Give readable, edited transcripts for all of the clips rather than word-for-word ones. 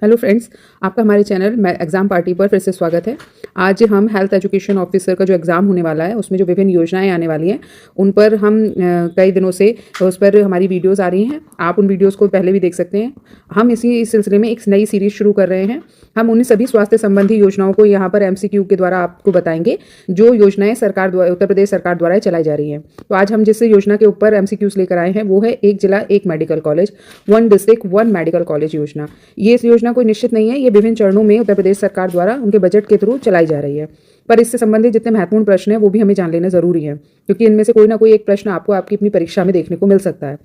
Hello friends, आपका हमारे channel exam party पर फिर से स्वागत है। आज हम हेल्थ एजुकेशन ऑफिसर का जो एग्ज़ाम होने वाला है उसमें जो विभिन्न योजनाएं आने वाली हैं उन पर हम कई दिनों से उस पर हमारी वीडियोस आ रही हैं। आप उन वीडियोस को पहले भी देख सकते हैं। हम इस सिलसिले में एक नई सीरीज़ शुरू कर रहे हैं। हम उन सभी स्वास्थ्य संबंधी योजनाओं को यहाँ पर MCQ के द्वारा आपको बताएंगे जो योजनाएँ सरकार द्वारा, उत्तर प्रदेश सरकार द्वारा चलाई जा रही हैं। तो आज हम जिस योजना के ऊपर MCQs लेकर आए हैं वो है एक जिला एक medical college, one district one medical college योजना। ये इस योजना कोई निश्चित नहीं है, ये विभिन्न चरणों में उत्तर प्रदेश सरकार द्वारा उनके बजट के थ्रू चलाई जा रही है। पर इससे संबंधित जितने महत्वपूर्ण प्रश्न हैं वो भी हमें जान लेना जरूरी है, क्योंकि इनमें से कोई ना कोई एक प्रश्न आपको आपकी अपनी परीक्षा में देखने को मिल सकता है।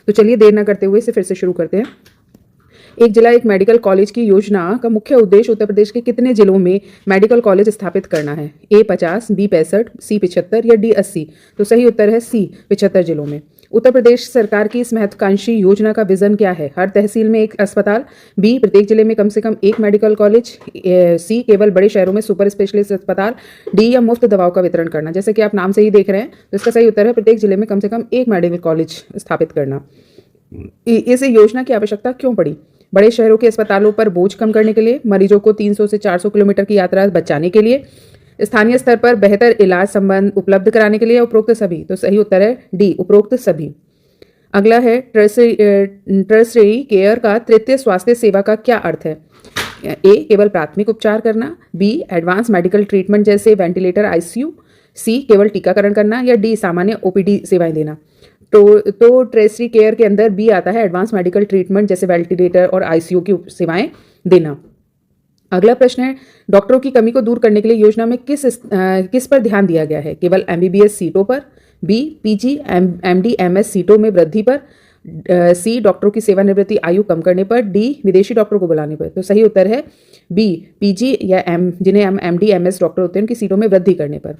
तो चलिए देर न करते हुए इसे फिर से शुरू करते हैं। एक जिला एक मेडिकल कॉलेज की योजना का मुख्य उद्देश्य उत्तर प्रदेश के कितने जिलों में मेडिकल कॉलेज स्थापित करना है? A 50, B 65, C 75 या D 80? तो सही उत्तर है C 75 जिलों में। उत्तर प्रदेश सरकार की इस महत्वाकांक्षी योजना का विजन क्या है? हर तहसील में एक अस्पताल, B प्रत्येक जिले में कम से कम एक मेडिकल कॉलेज, C केवल बड़े शहरों में सुपर स्पेशलिस्ट अस्पताल, D या मुफ्त दवाओं का वितरण करना। जैसे कि आप नाम से ही देख रहे हैं तो इसका सही उत्तर है प्रत्येक जिले में कम से कम एक मेडिकल कॉलेज स्थापित करना। इस योजना की आवश्यकता क्यों पड़ी? बड़े शहरों के अस्पतालों पर बोझ कम करने के लिए, मरीजों को 300 से 400 किलोमीटर की यात्रा बचाने के लिए, स्थानीय स्तर पर बेहतर इलाज संबंध उपलब्ध कराने के लिए, उपरोक्त सभी। तो सही उत्तर है डी, उपरोक्त सभी। अगला है टर्शरी केयर का तृतीय स्वास्थ्य सेवा का क्या अर्थ है? ए केवल प्राथमिक उपचार करना, बी एडवांस मेडिकल ट्रीटमेंट जैसे वेंटिलेटर ICU, सी केवल टीकाकरण करना या डी सामान्य OPD सेवाएं देना। तो टर्शरी केयर के अंदर बी आता है एडवांस मेडिकल ट्रीटमेंट जैसे वेंटिलेटर और ICU की सेवाएं देना। अगला प्रश्न है डॉक्टरों की कमी को दूर करने के लिए योजना में किस पर ध्यान दिया गया है? केवल MBBS सीटों पर, बी PG MD MS सीटों में वृद्धि पर, सी डॉक्टरों की सेवानिवृत्ति आयु कम करने पर, डी विदेशी डॉक्टरों को बुलाने पर। तो सही उत्तर है बी PG या जिन्हें हम MD MS डॉक्टर होते हैं उनकी सीटों में वृद्धि करने पर।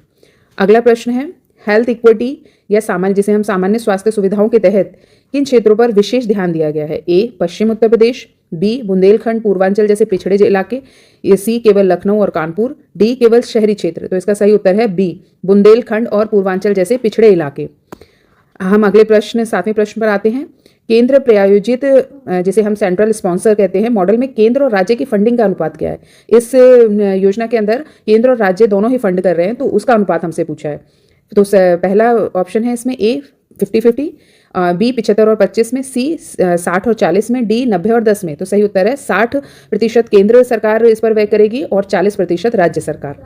अगला प्रश्न है हेल्थ इक्विटी या सामान्य जिसे हम सामान्य स्वास्थ्य सुविधाओं के तहत किन क्षेत्रों पर विशेष ध्यान दिया गया है? ए पश्चिम उत्तर प्रदेश, बी बुंदेलखंड पूर्वांचल जैसे पिछड़े इलाके, सी केवल लखनऊ और कानपुर, डी केवल शहरी क्षेत्र। तो इसका सही उत्तर है बी बुंदेलखंड और पूर्वांचल जैसे पिछड़े इलाके। हम अगले प्रश्न 7वें प्रश्न पर आते हैं। केंद्र प्रायोजित जिसे हम सेंट्रल स्पॉन्सर कहते हैं मॉडल में केंद्र और राज्य की फंडिंग का अनुपात क्या है? इस योजना के अंदर केंद्र और राज्य दोनों ही फंड कर रहे हैं, तो उसका अनुपात हमसे पूछा है। तो पहला ऑप्शन है इसमें ए 50-50, बी 75 और 25 में, सी 60 और 40 में, डी 90 और 10 में। तो सही उत्तर है 60% केंद्र सरकार इस पर व्यय करेगी और 40% राज्य सरकार।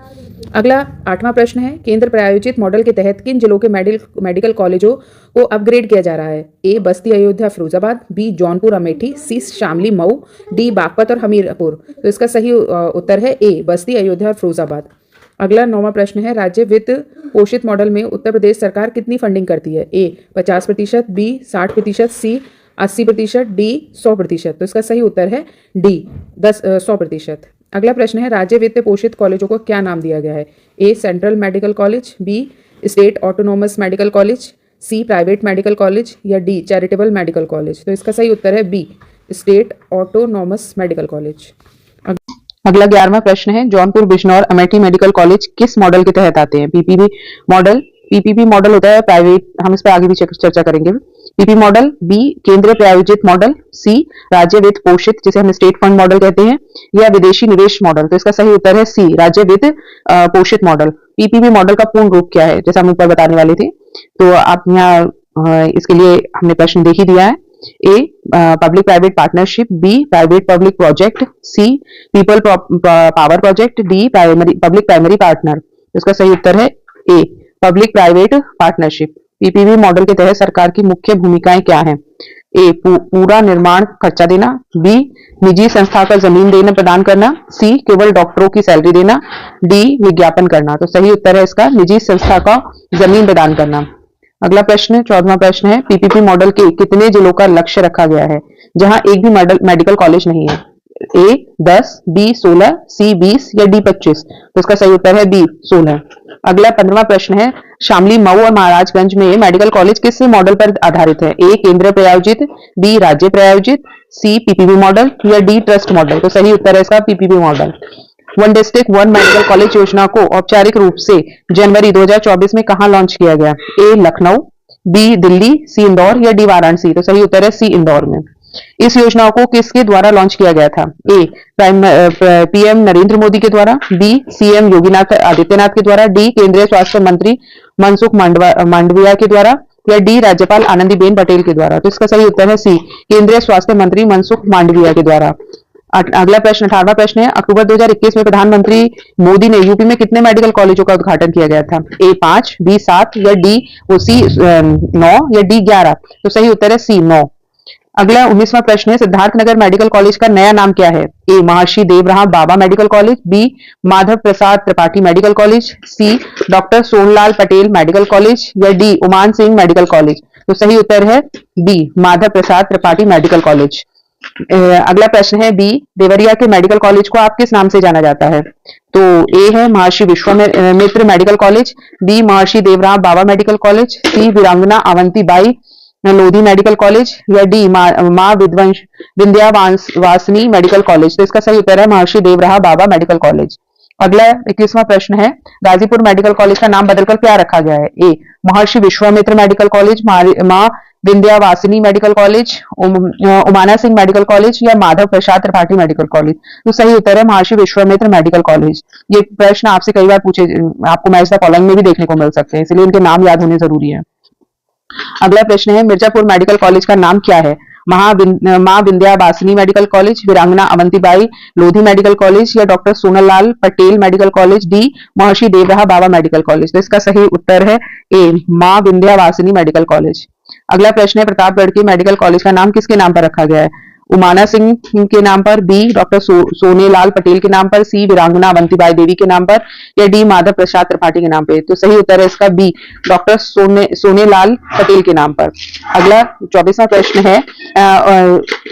अगला 8वां प्रश्न है केंद्र प्रायोजित मॉडल के तहत किन जिलों के मेडिकल कॉलेजों को अपग्रेड किया जा रहा है? ए बस्ती अयोध्या फिरोजाबाद, बी जौनपुर अमेठी, सी शामली मऊ, डी बागपत और हमीरपुर। तो इसका सही उत्तर है ए बस्ती अयोध्या और फिरोजाबाद। अगला 9वां प्रश्न है राज्य वित्त पोषित मॉडल में उत्तर प्रदेश सरकार कितनी फंडिंग करती है? ए 50%, बी 60%, सी 80%, डी 100%। तो इसका सही उत्तर है डी 100%। अगला प्रश्न है राज्य वित्त पोषित कॉलेजों को क्या नाम दिया गया है? A central medical college, B state autonomous medical college, C private medical college या डी चैरिटेबल मेडिकल कॉलेज। तो इसका सही उत्तर है B state autonomous medical college. अगला 11वां प्रश्न है जौनपुर बिजनौर अमेठी मेडिकल कॉलेज किस मॉडल के तहत आते हैं? पीपीपी मॉडल होता है प्राइवेट, हम इस पर आगे भी चर्चा करेंगे। पीपी मॉडल, बी केंद्र प्रायोजित मॉडल, सी राज्य वित्त पोषित जिसे हम स्टेट फंड मॉडल कहते हैं या विदेशी निवेश मॉडल। तो इसका सही उत्तर है सी राज्य वित्त पोषित मॉडल। पीपीपी मॉडल का पूर्ण रूप क्या है जैसा हम ऊपर बताने वाले थे, तो आप यहाँ इसके लिए हमने प्रश्न देख ही दिया है। A public private partnership, B private public project, C people power project, D public primary partner. इसका सही उत्तर है A public private partnership. PPP model के तहत सरकार की मुख्य भूमिकाएं क्या हैं? ए पूरा निर्माण खर्चा देना, बी निजी संस्था का जमीन देना प्रदान करना, सी केवल डॉक्टरों की सैलरी देना, डी विज्ञापन करना। तो सही उत्तर है इसका निजी संस्था का जमीन प्रदान करना। अगला प्रश्न 14वां प्रश्न है पीपीपी मॉडल के कितने जिलों का लक्ष्य रखा गया है जहां एक भी मेडिकल कॉलेज नहीं है? ए 10, बी 16, सी 20 या डी 25। तो इसका सही उत्तर है बी 16। अगला 15वां प्रश्न है शामली मऊ और महाराजगंज में मेडिकल कॉलेज किस मॉडल पर आधारित है? ए केंद्र प्रायोजित, बी राज्य प्रायोजित, सी पीपीपी मॉडल या डी ट्रस्ट मॉडल। तो सही उत्तर है इसका PPP model. One district one medical college योजना को औपचारिक रूप से जनवरी 2024 में कहां लॉन्च किया गया? ए लखनऊ, बी दिल्ली, सी इंदौर या डी वाराणसी। तो सही उत्तर है सी इंदौर में। इस योजना को किसके द्वारा लॉन्च किया गया था? ए पीएम नरेंद्र मोदी के द्वारा, बी सीएम योगीनाथ आदित्यनाथ के द्वारा, डी केंद्रीय स्वास्थ्य मंत्री मनसुख मांडविया के द्वारा, या डी राज्यपाल आनंदीबेन पटेल के द्वारा। तो इसका सही उत्तर है सी केंद्रीय स्वास्थ्य मंत्री मनसुख मांडविया के द्वारा। अगला प्रश्न 18वां प्रश्न है, अक्टूबर 2021 में प्रधानमंत्री मोदी ने यूपी में कितने मेडिकल कॉलेजों का उद्घाटन किया गया था? ए 5, बी 7, या डी सी 9, या डी 11। तो सही उत्तर है सी 9। अगला 19वां प्रश्न है, सिद्धार्थनगर मेडिकल कॉलेज का नया नाम क्या है? A Maharishi Devram Baba medical college, B Madhav Prasad Tripathi medical college, C doctor Sonelal Patel medical college, या D Uman Singh medical college. तो सही उत्तर है B Madhav Prasad Tripathi medical college. अगला प्रश्न है, बी देवरिया के मेडिकल कॉलेज को आप किस नाम से जाना जाता है? तो ए है महर्षि विश्वामित्र मेडिकल कॉलेज, बी महर्षि देवराम बाबा मेडिकल कॉलेज, सी वीरांगना अवंतीबाई लोधी मेडिकल कॉलेज, या डी माँ विंध्यावासिनी मेडिकल कॉलेज। तो इसका सही उत्तर है महर्षि देवराम बाबा मेडिकल कॉलेज। अगला 21वां प्रश्न है, गाजीपुर मेडिकल कॉलेज का नाम बदलकर क्या रखा गया है? A Maharshi Vishwamitra medical college, Maa Vindhyavasini medical college, Umana Singh medical college, या माधव प्रसाद त्रिपाठी मेडिकल कॉलेज। तो सही उत्तर है महर्षि विश्वामित्र मेडिकल कॉलेज। ये प्रश्न आपसे कई बार पूछे, आपको मैच द फॉलोइंग में भी देखने को मिल सकते हैं, इसलिए इनके नाम याद होने जरूरी है। अगला प्रश्न है, मिर्जापुर मेडिकल कॉलेज का नाम क्या है? माँ विंध्यावासिनी मेडिकल कॉलेज, वीरांगना अवंतीबाई लोधी मेडिकल कॉलेज, या doctor Sonelal Patel medical college, D महर्षि देवराम बाबा मेडिकल कॉलेज। तो इसका सही उत्तर है ए माँ विंध्यावासिनी मेडिकल कॉलेज। अगला प्रश्न है, प्रतापगढ़ के मेडिकल कॉलेज का नाम किसके नाम पर रखा गया है? उमाना सिंह के नाम पर, बी डॉक्टर सोनेलाल पटेल के नाम पर, सी वीरांगना अवंतीबाई देवी के नाम पर, या डी माधव प्रसाद त्रिपाठी के नाम पे। तो सही उत्तर है इसका बी डॉक्टर सोनेलाल पटेल के नाम पर। अगला 24वां प्रश्न है,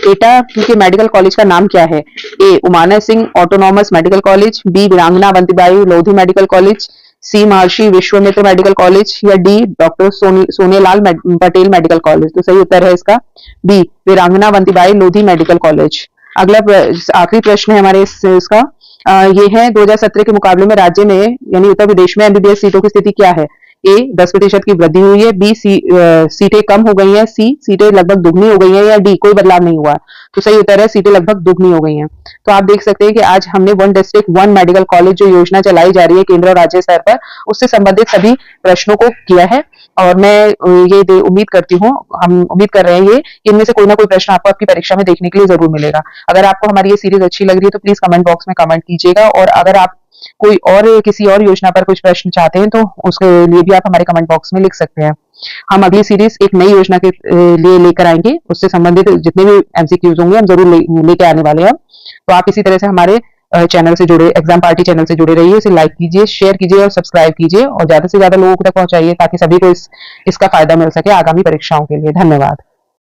एटा के मेडिकल कॉलेज का नाम क्या है? A Umana Singh autonomous medical college, B Veerangana Avantibai Lodhi medical college, C Maharishi Vishwamitra medical college, या D doctor Sonelal Patel medical college. तो सही उत्तर है इसका B Veerangana Avantibai Lodhi medical college. अगला आखिरी प्रश्न है हमारे इसका, ये है 2017 के मुकाबले में राज्य में यानी उत्तर प्रदेश में एमबीबीएस सीटों की स्थिति क्या है? ए 10% की वृद्धि हुई है, बी सीटें कम हो गई हैं, सी सीटें लगभग दुगनी हो गई हैं, या डी कोई बदलाव नहीं हुआ। तो सही उत्तर है सीटें लगभग दुगनी हो गई हैं। तो आप देख सकते हैं कि आज हमने one district one medical college जो योजना चलाई जा रही है केंद्र और राज्य स्तर पर, उससे संबंधित सभी प्रश्नों को किया है। और मैं ये उम्मीद करती हूँ, हम उम्मीद कर रहे हैं ये इनमें से कोई ना कोई प्रश्न आपको आपकी परीक्षा में देखने के लिए जरूर मिलेगा। अगर आपको हमारी ये सीरीज अच्छी लग रही है तो प्लीज कमेंट बॉक्स में कमेंट कीजिएगा, और अगर आप कोई और किसी और योजना पर कुछ प्रश्न चाहते हैं तो उसके लिए भी आप हमारे कमेंट बॉक्स में लिख सकते हैं। हम अगली सीरीज एक नई योजना के लिए लेकर आएंगे, उससे संबंधित जितने भी एमसीक्यूज होंगे हम जरूर लेके आने वाले हैं। तो आप इसी तरह से हमारे चैनल से जुड़े, एग्जाम पार्टी चैनल से जुड़े रहिए, इसे लाइक कीजिए, शेयर कीजिए और सब्सक्राइब कीजिए, और ज्यादा से ज्यादा लोगों तक पहुंचाइए ताकि सभी को इसका फायदा मिल सके आगामी परीक्षाओं के लिए। धन्यवाद।